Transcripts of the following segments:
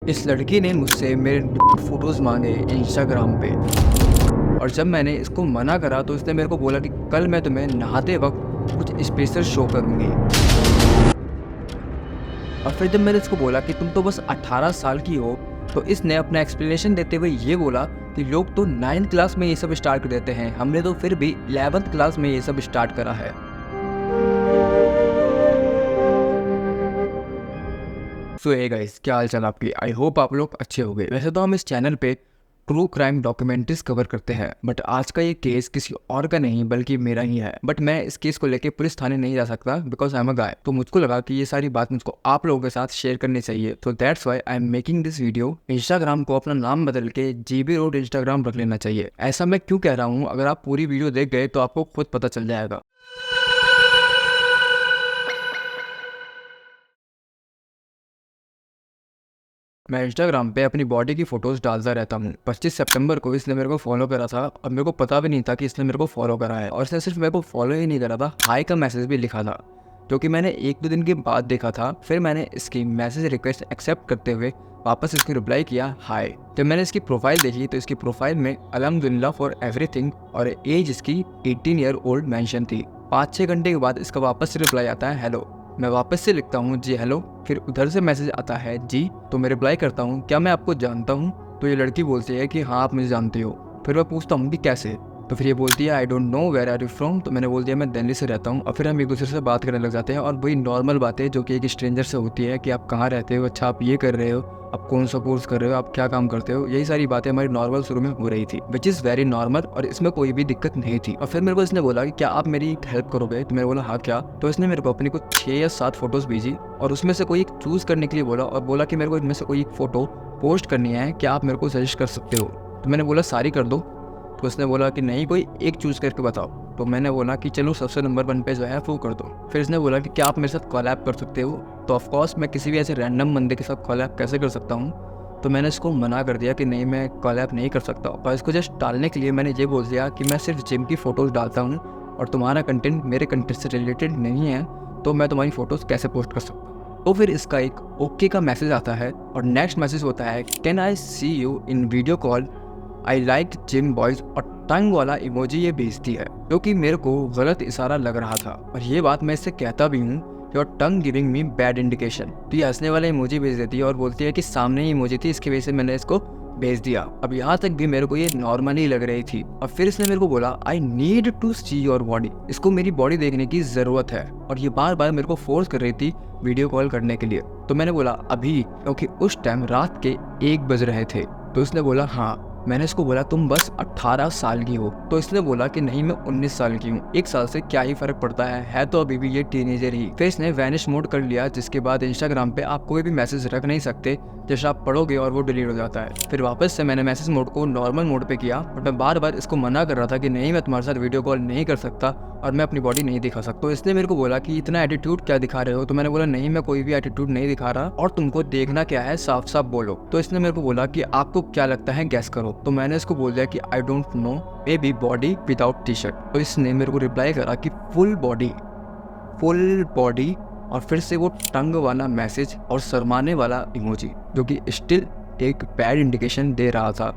इस लड़की ने मुझसे मेरे फोटोज़ मांगे इंस्टाग्राम पे, और जब मैंने इसको मना करा तो इसने मेरे को बोला कि कल मैं तुम्हें नहाते वक्त कुछ स्पेशल शो करूँगी। और फिर जब मैंने इसको बोला कि तुम तो बस 18 साल की हो, तो इसने अपना एक्सप्लेनेशन देते हुए ये बोला कि लोग तो 9th क्लास में ये सब स्टार्ट कर देते हैं, हमने तो फिर भी 11th क्लास में ये सब स्टार्ट करा है। सो हे गाइस, क्या हाल चाल आपकी? आई होप आप लोग अच्छे हो गए। वैसे तो हम इस चैनल पे ट्रू क्राइम डॉक्यूमेंट्रीज कवर करते हैं, बट आज का ये केस किसी और का नहीं बल्कि मेरा ही है। बट मैं इस केस को लेके पुलिस थाने नहीं जा सकता बिकॉज आई एम अ गाय। तो मुझको लगा कि ये सारी बात मुझको आप लोगों के साथ शेयर करनी चाहिए, तो that's why I am making this video. Instagram को अपना नाम बदल के जीबी रोड इंस्टाग्राम रख लेना चाहिए। ऐसा मैं क्यों कह रहा हूँ, अगर आप पूरी वीडियो देख गए तो आपको खुद पता चल जाएगा। मैं इंस्टाग्राम पे अपनी बॉडी की फोटोज डालता रहता हूँ। 25 सितंबर को इसने मेरे को फॉलो करा था और मेरे को पता भी नहीं था कि इसने मेरे को फॉलो करा है। और इसने सिर्फ मेरे को फॉलो ही नहीं करा था, हाई का मैसेज भी लिखा था, जो कि मैंने 1-2 दिन के बाद देखा था। फिर मैंने इसकी मैसेज रिक्वेस्ट एक्सेप्ट करते हुए वापस इसकी रिप्लाई किया हाई। जब मैंने इसकी प्रोफाइल देखी तो इसकी प्रोफाइल में अल्हम्दुलिल्लाह फॉर एवरीथिंग और एज इसकी 18 ईयर ओल्ड मैंशन थी। 5-6 घंटे के बाद इसका वापस से रिप्लाई आता है हेलो। मैं वापस से लिखता हूँ जी हेलो। फिर उधर से मैसेज आता है जी। तो मैं रिप्लाई करता हूँ क्या मैं आपको जानता हूँ? तो ये लड़की बोलती है कि हाँ आप मुझे जानते हो। फिर मैं पूछता हूँ कि कैसे? तो फिर ये बोलती है I don't know where are you from. तो मैंने बोल दिया मैं दिल्ली से रहता हूँ। और फिर हम एक दूसरे से बात करने लग जाते हैं और वही नॉर्मल बातें जो कि एक स्ट्रेंजर से होती है कि आप कहाँ रहते हो, अच्छा आप ये कर रहे हो, आप कौन सा कोर्स कर रहे हो, आप क्या काम करते हो, यही सारी बातें हमारी नॉर्मल शुरू में हो रही थी, विच इज़ वेरी नॉर्मल और इसमें कोई भी दिक्कत नहीं थी। और फिर मेरे को इसने बोला कि क्या आप मेरी हेल्प करोगे? तो मैंने बोला हाँ क्या? तो इसने मेरे को अपनी कुछ 6 या 7 फोटोज़ भेजी और उसमें से कोई एक चूज़ करने के लिए बोला और बोला कि मेरे को इनमें से कोई एक फ़ोटो पोस्ट करनी है, क्या आप मेरे को सजेस्ट कर सकते हो? तो मैंने बोला सारी कर दो। तो उसने बोला कि नहीं कोई एक चूज़ करके बताओ। तो मैंने बोला कि चलो सबसे नंबर 1 पे जो है वो कर दो। फिर इसने बोला कि क्या आप मेरे साथ कोलैब कर सकते हो? तो ऑफकोर्स मैं किसी भी ऐसे रैंडम बंदे के साथ कोलैब कैसे कर सकता हूँ? तो मैंने इसको मना कर दिया कि नहीं मैं कोलैब नहीं कर सकता। और इसको जस्ट टालने के लिए मैंने ये बोल दिया कि मैं सिर्फ जिम की फ़ोटोज़ डालता हूँ और तुम्हारा कंटेंट मेरे कंटेंट से रिलेटेड नहीं है, तो मैं तुम्हारी फ़ोटोज़ कैसे पोस्ट कर सकता हूँ? तो फिर इसका एक ओके का मैसेज आता है और नेक्स्ट मैसेज होता है can I see you in video call, I like gym boys, और टंग वाला इमोजी ये भेजती है, जो कि मेरे को गलत इशारा लग रहा था। और ये बात मैं इससे कहता भी हूँ, your tongue giving me bad indication. तो ये हंसने वाला इमोजी भेज देती है और बोलती है कि सामने ही इमोजी थी, इसकी वजह से मैंने इसको भेज दिया। अब यहाँ तक भी मेरे को ये नॉर्मल ही लग रही थी। और फिर इसने मेरे को बोला I need to see your body, इसको मेरी बॉडी देखने की ज़रूरत है। और ये बार बार मेरे को फोर्स कर रही थी वीडियो कॉल करने के लिए। तो मैंने बोला अभी, क्योंकि उस टाइम रात के 1 बज रहे थे। तो इसने बोला हाँ। मैंने इसको बोला तुम बस 18 साल की हो। तो इसने बोला कि नहीं मैं 19 साल की हूँ, 1 साल से क्या ही फर्क पड़ता है तो अभी भी ये टीनेजर ही। फिर इसने वैनिश मोड कर लिया, जिसके बाद इंस्टाग्राम पे आप कोई भी मैसेज रख नहीं सकते, जैसे आप पढ़ोगे और वो डिलीट हो जाता है। फिर वापस से मैंने मैसेज मोड को नॉर्मल मोड पे किया, बट मैं बार बार इसको मना कर रहा था कि नहीं मैं तुम्हारे साथ वीडियो कॉल नहीं कर सकता और मैं अपनी बॉडी नहीं दिखा सकता। तो इसने मेरे को बोला कि इतना एटीट्यूड क्या दिखा रहे हो? तो मैंने बोला नहीं मैं कोई भी एटीट्यूड नहीं दिखा रहा और तुमको देखना क्या है साफ साफ बोलो। तो इसने मेरे को बोला कि आपको क्या लगता है गैस करो। तो मैंने इसको बोल दिया कि आई don't no, may be body without T shirt. तो इसने मेरे को रिप्लाई करा कि फुल बॉडी और फिर से वो टंग वाला मैसेज और शर्माने वाला इमोजी, जो कि स्टिल एक बैड इंडिकेशन दे रहा था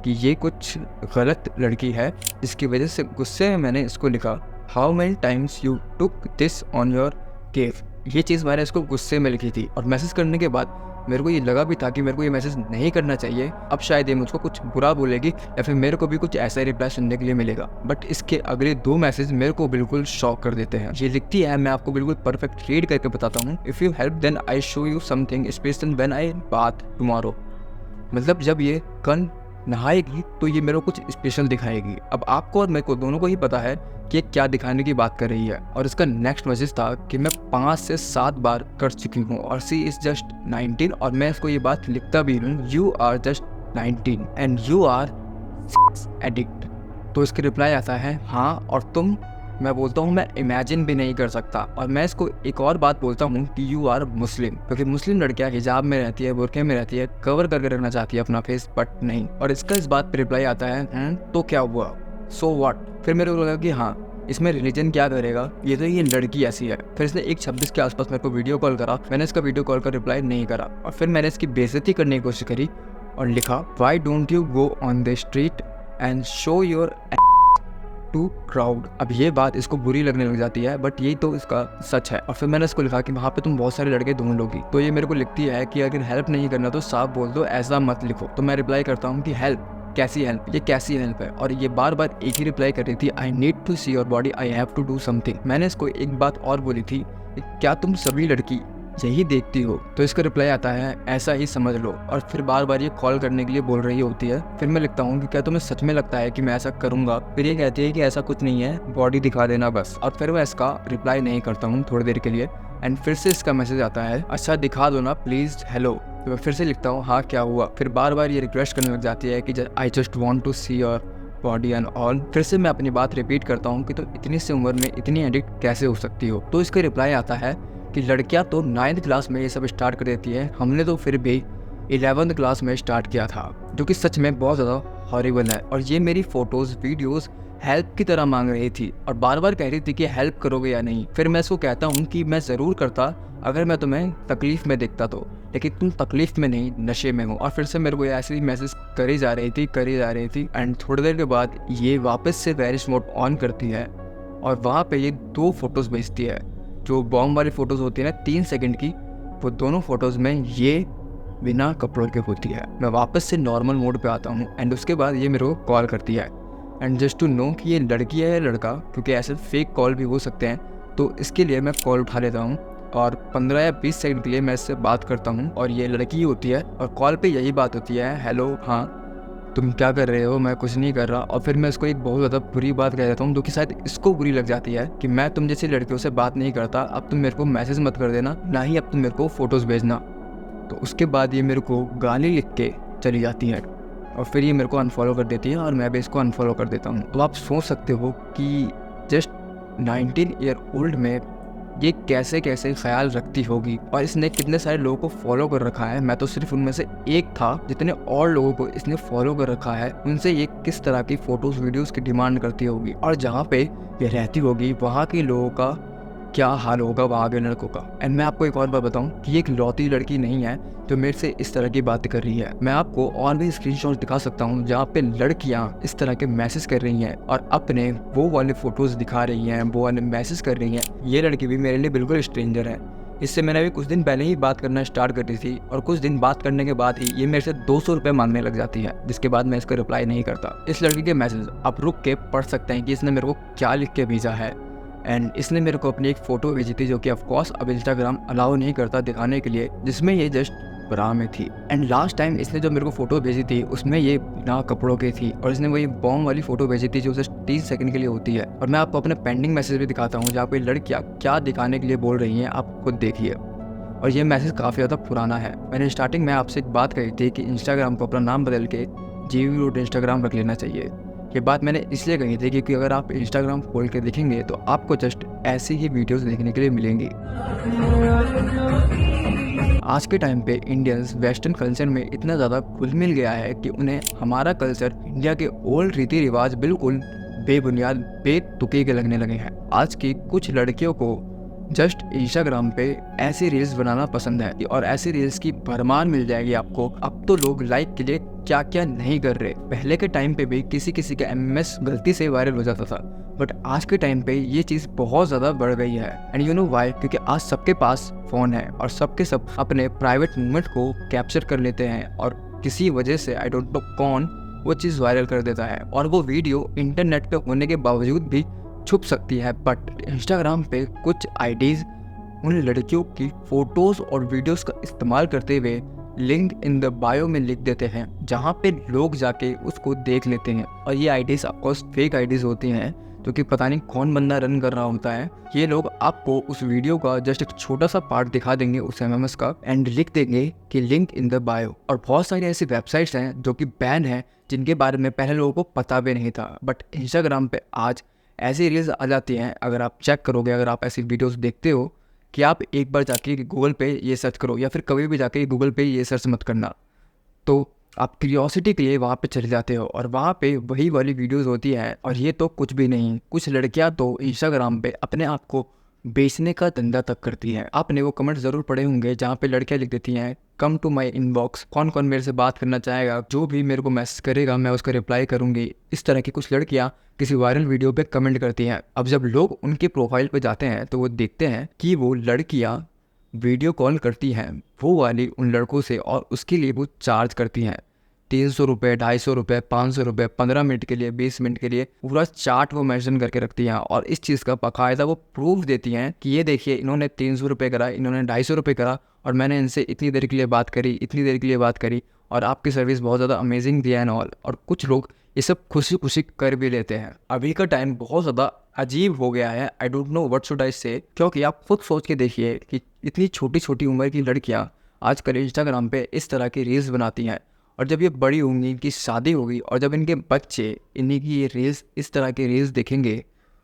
कि ये कुछ गलत लड़की है। इसकी वजह से गुस्से में मैंने इसको लिखा how many times you took this on your cave. ये चीज़ मैंने इसको गुस्से में लिखी थी। और मैसेज करने के बाद मेरे को ये लगा भी था कि मेरे को ये मैसेज नहीं करना चाहिए, अब शायद ये मुझको कुछ बुरा बोलेगी या फिर मेरे को भी कुछ ऐसा ही रिप्लाई सुनने के लिए मिलेगा। बट इसके अगले 2 मैसेज मेरे को बिल्कुल शॉक कर देते हैं। ये लिखती है, मैं आपको बिल्कुल परफेक्ट रीड करके बताता हूँ, if you help then I show you something special when I bath tomorrow. मतलब जब ये कल नहाएगी तो ये मेरे को कुछ स्पेशल दिखाएगी। अब आपको और मेरे को दोनों को ही पता है कि क्या दिखाने की बात कर रही है। और इसका नेक्स्ट मैसेज था कि मैं 5 से 7 बार कर चुकी हूँ और सी इज जस्ट 19। और मैं इसको ये बात लिखता भी हूँ, you are just 19 and you are addict. तो इसके रिप्लाई आता है हाँ और तुम? मैं बोलता हूँ मैं इमेजिन भी नहीं कर सकता। और मैं इसको एक और बात बोलता हूँ कि यू आर मुस्लिम, क्योंकि मुस्लिम लड़कियाँ हिजाब में रहती है, बुरखे में रहती है, कवर करके रखना चाहती है अपना फेस, बट नहीं। और इसका इस बात पे रिप्लाई आता है तो क्या हुआ, सो व्हाट। फिर मेरे को लगा कि हाँ इसमें रिलीजन क्या करेगा, ये लड़की ऐसी है। फिर इसने 1:26 के आसपास मेरे को वीडियो कॉल करा, मैंने इसका वीडियो कॉल का रिप्लाई नहीं करा और फिर मैंने इसकी बेइज्जती करने की कोशिश करी और लिखा, why don't you go on the street and show your to crowd. अब ये बात इसको बुरी लगने लग जाती है, बट यही तो इसका सच है। और फिर मैंने इसको लिखा कि वहाँ पे तुम बहुत सारे लड़के ढूंढ लोगी। तो ये मेरे को लिखती है कि अगर हेल्प नहीं करना तो साफ बोल दो, ऐसा मत लिखो। तो मैं रिप्लाई करता हूँ कि हेल्प, कैसी हेल्प, ये कैसी हेल्प है। और ये बार बार एक ही रिप्लाई कर रही थी, I need to see your body, I have to do something. मैंने इसको एक बात और बोली थी, क्या तुम सभी लड़की यही देखती हो? तो इसका रिप्लाई आता है, ऐसा ही समझ लो। और फिर बार बार ये कॉल करने के लिए बोल रही होती है। फिर मैं लिखता हूँ कि क्या तुम्हें सच में लगता है कि मैं ऐसा करूँगा? फिर ये कहती है कि ऐसा कुछ नहीं है, बॉडी दिखा देना बस। और फिर मैं इसका रिप्लाई नहीं करता हूँ थोड़ी देर के लिए। एंड फिर से इसका मैसेज आता है, अच्छा दिखा दो ना प्लीज़, हेलो। तो मैं फिर से लिखता हूँ, हाँ क्या हुआ? फिर बार बार ये रिक्वेस्ट करने लग जाती है कि I just want to see your body and all. फिर से मैं अपनी बात रिपीट करता हूँ कि तुम इतनी सी उम्र में इतनी एडिक्ट कैसे हो सकती हो? तो इसका रिप्लाई आता है कि लड़कियां तो 9th क्लास में ये सब स्टार्ट कर देती है, हमने तो फिर भी 11th क्लास में स्टार्ट किया था। जो कि सच में बहुत ज़्यादा हॉरिबल है। और ये मेरी फ़ोटोज़ वीडियोज़ हेल्प की तरह मांग रही थी और बार बार कह रही थी कि हेल्प करोगे या नहीं। फिर मैं इसको कहता हूँ कि मैं ज़रूर करता अगर मैं तुम्हें तकलीफ़ में देखता तो, लेकिन तुम तकलीफ़ में नहीं, नशे में हो। और फिर से मेरे को ऐसे ही मैसेज करी जा रही थी। एंड थोड़ी देर के बाद ये वापस से वैनिश मोड ऑन करती है और वहाँ पे ये 2 फोटोज़ भेजती है, जो बॉम्ब वाली फ़ोटोज़ होती है ना 3 सेकंड की, वो दोनों फोटोज़ में ये बिना कपड़ों के होती है। मैं वापस से नॉर्मल मोड पे आता हूँ एंड उसके बाद ये मेरे को कॉल करती है। एंड जस्ट टू नो कि ये लड़की है या लड़का, क्योंकि ऐसे फेक कॉल भी हो सकते हैं, तो इसके लिए मैं कॉल उठा लेता हूँ और 15 या 20 सेकंड के लिए मैं इससे बात करता हूँ। और ये लड़की ही होती है और कॉल पे यही बात होती है, हेलो हाँ तुम क्या कर रहे हो? मैं कुछ नहीं कर रहा। और फिर मैं इसको एक बहुत ज़्यादा बुरी बात कह देता हूँ, जो कि शायद इसको बुरी लग जाती है, कि मैं तुम जैसी लड़कियों से बात नहीं करता, अब तुम मेरे को मैसेज मत कर देना, ना ही अब तुम मेरे को फ़ोटोज़ भेजना। तो उसके बाद ये मेरे को गाली लिख के चली जाती है और फिर ये मेरे को अनफॉलो कर देती है और मैं भी इसको अनफॉलो कर देता हूँ। तो आप सोच सकते हो कि जस्ट 19 ईयर ओल्ड में ये कैसे कैसे ख्याल रखती होगी और इसने कितने सारे लोगों को फॉलो कर रखा है। मैं तो सिर्फ उनमें से एक था, जितने और लोगों को इसने फॉलो कर रखा है उनसे ये किस तरह की फ़ोटोज़ वीडियोज़ की डिमांड करती होगी और जहाँ पे ये रहती होगी वहाँ के लोगों का क्या हाल होगा, वहाँ के लड़कों का। एंड मैं आपको एक और बात बताऊँ कि ये एक लौती लड़की नहीं है जो मेरे से इस तरह की बातें कर रही है। मैं आपको और भी स्क्रीनशॉट दिखा सकता हूँ जहाँ पे लड़कियाँ इस तरह के मैसेज कर रही हैं और अपने वो वाले फ़ोटोज़ दिखा रही हैं, वो वाले मैसेज कर रही हैं। ये लड़की भी मेरे लिए बिल्कुल स्ट्रेंजर है। इससे मैंने अभी कुछ दिन पहले ही बात करना स्टार्ट कर दी थी और कुछ दिन बात करने के बाद ही ये मेरे से 200 रुपये मांगने लग जाती है, जिसके बाद मैं इसका रिप्लाई नहीं करता। इस लड़की के मैसेज आप रुक के पढ़ सकते हैं कि इसने मेरे को क्या लिख के भेजा है। एंड इसने मेरे को अपनी एक फ़ोटो भेजी थी, जो कि ऑफकोर्स अब इंस्टाग्राम अलाउ नहीं करता दिखाने के लिए, जिसमें ये जस्ट ब्रा में थी। एंड लास्ट टाइम इसने जो मेरे को फ़ोटो भेजी थी उसमें ये बिना कपड़ों की थी और इसने वही बॉम्ब वाली फ़ोटो भेजी थी जो जस्ट 30 सेकंड के लिए होती है। और मैं आपको अपने पेंडिंग मैसेज भी दिखाता हूँ जहाँ पे लड़कियाँ क्या दिखाने के लिए बोल रही हैं, आप खुद देखिए। और ये मैसेज काफ़ी ज़्यादा पुराना है। मैंने स्टार्टिंग में आपसे एक बात कही थी कि इंस्टाग्राम को अपना नाम बदल के GV इंस्टाग्राम रख लेना चाहिए। ये बात मैंने इसलिए कही थी क्योंकि अगर आप इंस्टाग्राम खोल के देखेंगे तो आपको जस्ट ऐसी ही वीडियोस देखने के लिए मिलेंगी। आज के टाइम पे इंडियंस वेस्टर्न कल्चर में इतना ज़्यादा घुल मिल गया है कि उन्हें हमारा कल्चर, इंडिया के ओल्ड रीति रिवाज बिल्कुल बेबुनियाद, बेतुके के लगने लगे हैं। आज की कुछ लड़कियों को जस्ट इंस्टाग्राम पे ऐसी रील्स बनाना पसंद है और ऐसी रील्स की भरमार मिल जाएगी आपको। अब तो लोग लाइक के लिए क्या क्या नहीं कर रहे। पहले के टाइम पे भी किसी किसी का MMS गलती से वायरल हो जाता था, बट आज के टाइम पे ये चीज़ बहुत ज़्यादा बढ़ गई है। And you know why? क्योंकि आज सबके पास फ़ोन है और सबके सब अपने प्राइवेट मोमेंट को कैप्चर कर लेते हैं और किसी वजह से आई डोंट नो कौन वो चीज़ वायरल कर देता है और वो वीडियो इंटरनेट पे होने के बावजूद भी छुप सकती है। बट इंस्टाग्राम पे कुछ आईडीज़ उन लड़कियों की फ़ोटोज़ और वीडियोस का इस्तेमाल करते हुए लिंक इन द बायो में लिख देते हैं, जहाँ पे लोग जाके उसको देख लेते हैं। और ये आईडीज़ ऑफकोर्स फेक आईडीज़ होती हैं, जो कि पता नहीं कौन बंदा रन कर रहा होता है। ये लोग आपको उस वीडियो का जस्ट एक छोटा सा पार्ट दिखा देंगे उस MMS का एंड लिख देंगे कि लिंक इन द बायो। और बहुत सारी ऐसी वेबसाइट्स हैं जो कि बैन हैं, जिनके बारे में पहले लोगों को पता भी नहीं था। बट इंस्टाग्राम पे आज ऐसी रील्स आ जाती हैं, अगर आप चेक करोगे, अगर आप ऐसी वीडियोस देखते हो, कि आप एक बार जाके गूगल पे ये सर्च करो या फिर कभी भी जाके गूगल पे ये सर्च मत करना, तो आप क्यूरियोसिटी के लिए वहाँ पे चले जाते हो और वहाँ पे वही वाली वीडियोस होती हैं। और ये तो कुछ भी नहीं, कुछ लड़कियाँ तो इंस्टाग्राम पे अपने आप को बेचने का धंधा तक करती हैं। आपने वो कमेंट ज़रूर पढ़े होंगे जहाँ पे लड़कियाँ लिख देती हैं, कम टू माई इनबॉक्स, कौन कौन मेरे से बात करना चाहेगा, जो भी मेरे को मैसेज करेगा मैं उसका रिप्लाई करूँगी। इस तरह की कुछ लड़कियाँ किसी वायरल वीडियो पे कमेंट करती हैं। अब जब लोग उनके प्रोफाइल पे जाते हैं तो वो देखते हैं कि वो लड़कियाँ वीडियो कॉल करती हैं वो वाली उन लड़कों से, और उसके लिए वो चार्ज करती हैं 300 रुपये, 250 रुपये, 500 रुपये, 15 मिनट के लिए, 20 मिनट के लिए। पूरा चार्ट वो मेंशन करके रखती हैं और इस चीज़ का बाकायदा वो प्रूफ देती हैं कि ये देखिए इन्होंने 300 रुपये करा, इन्होंने 250 रुपये करा, और मैंने इनसे इतनी देर के लिए बात करी, इतनी देर के लिए बात करी, और आपकी सर्विस बहुत ज़्यादा अमेजिंग थी एंड ऑल। और कुछ लोग ये सब खुशी खुशी कर भी लेते हैं। अभी का टाइम बहुत ज़्यादा अजीब हो गया है, I don't know what should I से, क्योंकि आप खुद सोच के देखिए कि इतनी छोटी छोटी उम्र की लड़कियां आजकल इंस्टाग्राम पे इस तरह की रील्स बनाती हैं, और जब ये बड़ी होंगी, इनकी शादी होगी, और जब इनके बच्चे इन्हीं की ये रील्स, इस तरह की रील्स देखेंगे,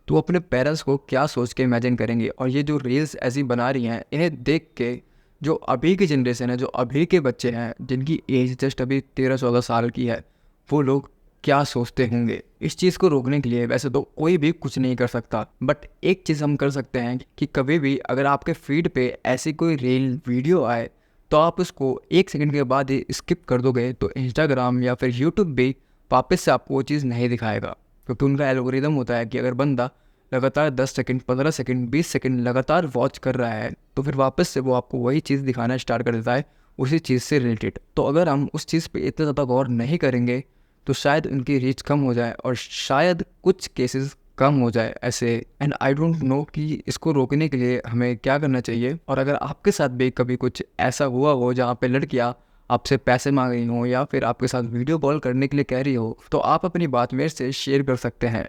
तो वो अपने पेरेंट्स को क्या सोच के इमेजिन करेंगे। और ये जो रील्स ऐसी बना रही हैं, इन्हें देख के जो अभी की जनरेशन है, जो अभी के बच्चे हैं जिनकी एज जस्ट अभी 13-14 साल की है, वो लोग क्या सोचते होंगे। इस चीज़ को रोकने के लिए वैसे तो कोई भी कुछ नहीं कर सकता, बट एक चीज़ हम कर सकते हैं कि कभी भी अगर आपके फीड पे ऐसी कोई रील वीडियो आए तो आप उसको 1 सेकंड के बाद ही स्किप कर दोगे, तो इंस्टाग्राम या फिर यूट्यूब भी वापस से आपको वो चीज़ नहीं दिखाएगा, क्योंकि उनका एल्गोरिदम होता है कि अगर बंदा लगातार 10 सेकंड, 15 सेकंड, 20 सेकंड लगातार वॉच कर रहा है तो फिर वापस से वो आपको वही चीज़ दिखाना स्टार्ट कर देता है उसी चीज़ से रिलेटेड। तो अगर हम उस चीज़ पे इतना ज़्यादा गौर नहीं करेंगे तो शायद उनकी रीच कम हो जाए, और शायद कुछ केसेस कम हो जाए ऐसे। एंड आई डोंट नो कि इसको रोकने के लिए हमें क्या करना चाहिए। और अगर आपके साथ भी कभी कुछ ऐसा हुआ हो जहाँ पे लड़कियाँ आपसे पैसे मांग रही हो या फिर आपके साथ वीडियो कॉल करने के लिए कह रही हो, तो आप अपनी बात मेरे से शेयर कर सकते हैं।